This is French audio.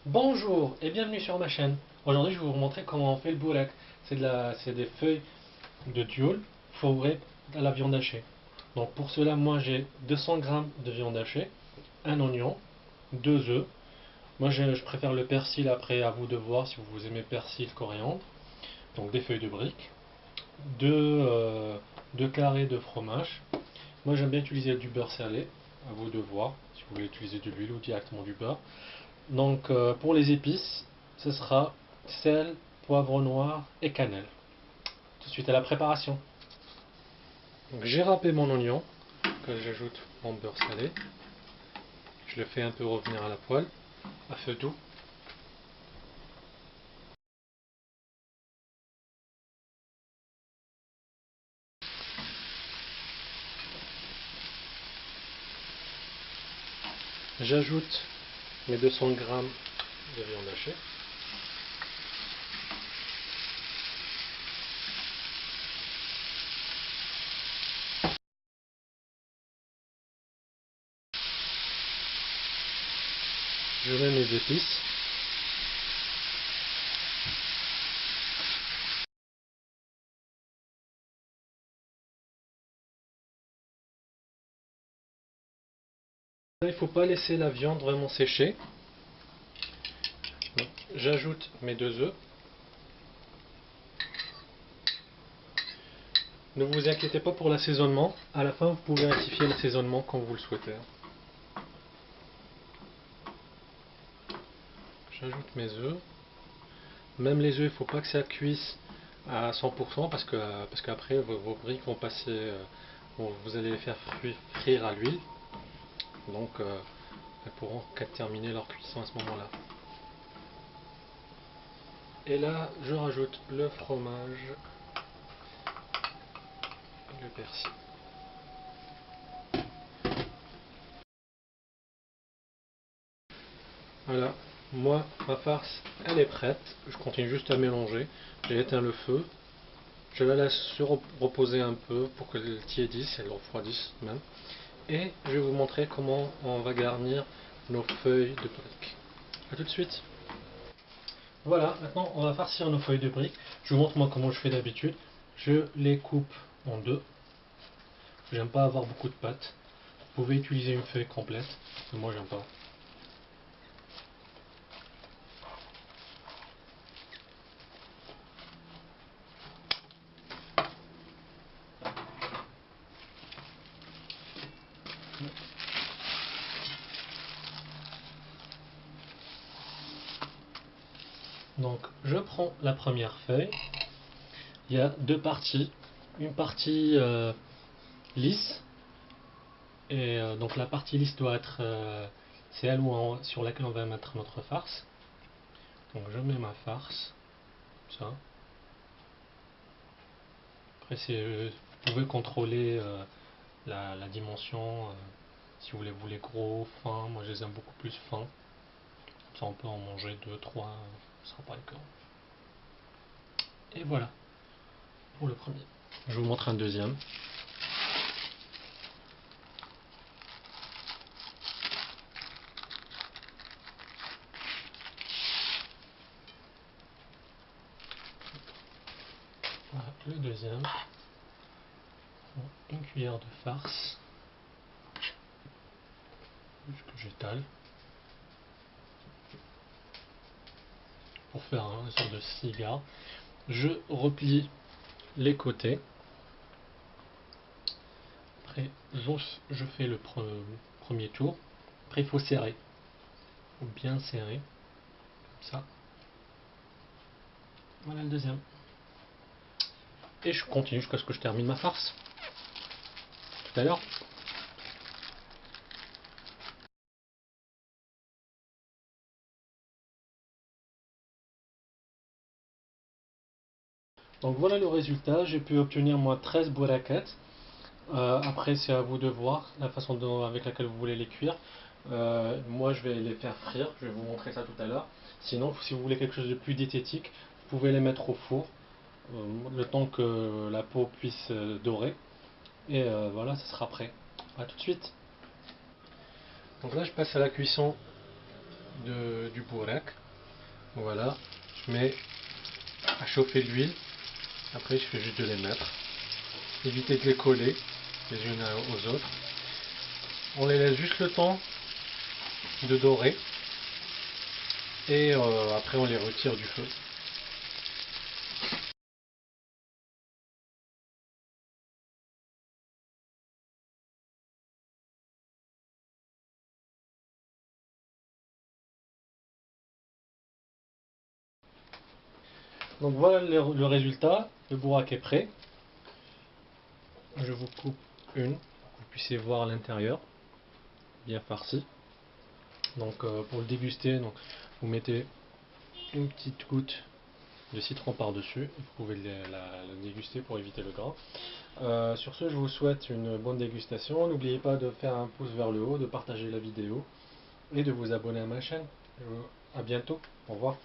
Bonjour et bienvenue sur ma chaîne. Aujourd'hui je vais vous montrer comment on fait le bourek. C'est des feuilles de tilleul fourrées à la viande hachée. Donc pour cela moi j'ai 200 grammes de viande hachée, un oignon, deux œufs. Moi je préfère le persil, après à vous de voir si vous aimez persil, coriandre. Donc des feuilles de briques, deux carrés de fromage. Moi j'aime bien utiliser du beurre salé, à vous de voir si vous voulez utiliser de l'huile ou directement du beurre. Donc pour les épices, ce sera sel, poivre noir et cannelle. Tout de suite à la préparation. Donc j'ai râpé mon oignon, que j'ajoute mon beurre salé. Je le fais un peu revenir à la poêle, à feu doux. J'ajoute mes 200 grammes de viande hachée. Je mets mes épices. Il ne faut pas laisser la viande vraiment sécher. J'ajoute mes deux œufs. Ne vous inquiétez pas pour l'assaisonnement. À la fin, vous pouvez rectifier l'assaisonnement comme vous le souhaitez. J'ajoute mes œufs. Même les œufs, il ne faut pas que ça cuise à 100% parce qu'après vos briques vont passer, vous allez les faire frire à l'huile. Donc elles pourront qu'à terminer leur cuisson à ce moment-là. Et là, je rajoute le fromage et le persil. Voilà, moi, ma farce, elle est prête. Je continue juste à mélanger. J'ai éteint le feu. Je la laisse se reposer un peu pour qu'elle tiédisse, elle refroidisse même. Et je vais vous montrer comment on va garnir nos feuilles de briques. A tout de suite. Voilà, maintenant on va farcir nos feuilles de briques. Je vous montre moi comment je fais d'habitude. Je les coupe en deux. J'aime pas avoir beaucoup de pâtes. Vous pouvez utiliser une feuille complète, mais moi j'aime pas. Donc je prends la première feuille. Il y a deux parties. Une partie lisse. Et donc la partie lisse doit être c'est elle sur laquelle on va mettre notre farce. Donc je mets ma farce, comme ça. Après vous pouvez contrôler la dimension, si vous les voulez gros, fins. Moi je les aime beaucoup plus fins. Comme ça on peut en manger deux, trois, ce sera pas le cas. Et voilà pour le premier. Je vous montre un deuxième. Voilà, le deuxième. Une cuillère de farce que j'étale pour faire une sorte de cigare. Je replie les côtés. Après, je fais le premier tour. Après, il faut serrer. Il faut bien serrer. Comme ça. Voilà le deuxième. Et je continue jusqu'à ce que je termine ma farce. Tout à l'heure. Donc voilà le résultat. J'ai pu obtenir moi 13 bourraquettes. Après, c'est à vous de voir la façon avec laquelle vous voulez les cuire. Moi, je vais les faire frire. Je vais vous montrer ça tout à l'heure. Sinon, si vous voulez quelque chose de plus diététique, vous pouvez les mettre au four. Le temps que la peau puisse dorer. Et voilà, ça sera prêt. A tout de suite. Donc là, je passe à la cuisson du bourraque. Voilà, je mets à chauffer l'huile. Après, je fais juste de les mettre. Éviter de les coller les unes aux autres. On les laisse juste le temps de dorer. Et après, on les retire du feu. Donc voilà le résultat. Le bourraque est prêt. Je vous coupe une pour que vous puissiez voir l'intérieur bien farci. Donc pour le déguster, donc, vous mettez une petite goutte de citron par-dessus. Vous pouvez la déguster pour éviter le gras. Sur ce, je vous souhaite une bonne dégustation. N'oubliez pas de faire un pouce vers le haut, de partager la vidéo et de vous abonner à ma chaîne. À bientôt. Au revoir.